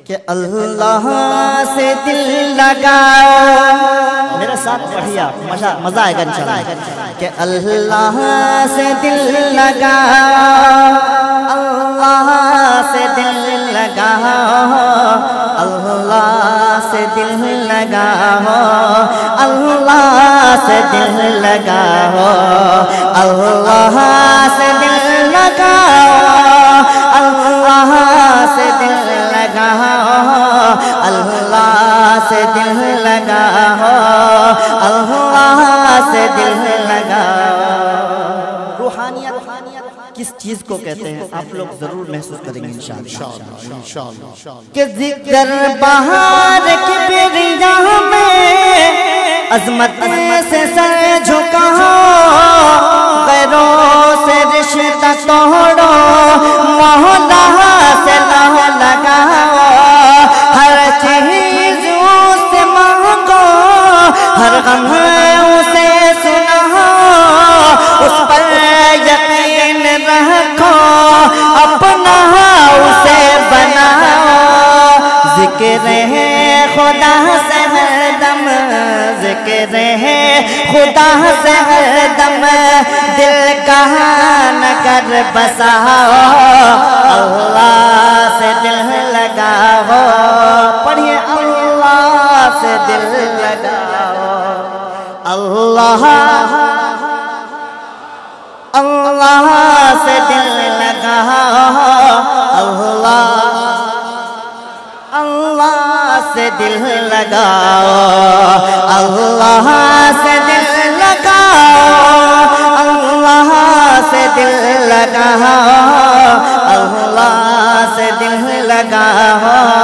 کہ اللہ سے دل لگاؤ، میرے ساتھ پڑھیا مزہ آئے گا انشاءاللہ، کہ اللہ سے دل لگاؤ، اللہ سے دل لگاؤ، اللہ سے دل لگاؤ، اللہ سے دل لگاؤ، اللہ سے دل لگاؤ، اللہ سے دل لگاؤ، اللہ سے دل لگاؤ، اللہ سے دل لگاؤ۔ روحانیت کس چیز کو کہتے ہیں آپ لوگ ضرور محسوس کریں گے انشاءاللہ، کہ ذکر بہار کی بریا میں عظمت سے سر جھکاؤ، غیروں سے رشتہ توڑو، مولا سے لو لگاؤ، ہر چیز سے مانگو، ہر غم اسے سناؤ، اس پر یقین رکھو، اپنا اسے بناؤ، ذکر ہے خدا سے ہر دم، ذکر ہے خدا سے ہر دم، دل کا نگر بساؤ، اللہ سے دل لگاؤ، پڑھیے اللہ سے دل لگاؤ، اللہ اللہ سے دل لگاؤ، اللہ سے دل لگاؤ، اللہ سے دل لگاؤ، اللہ سے دل لگاؤ، اللہ سے دل لگاؤ،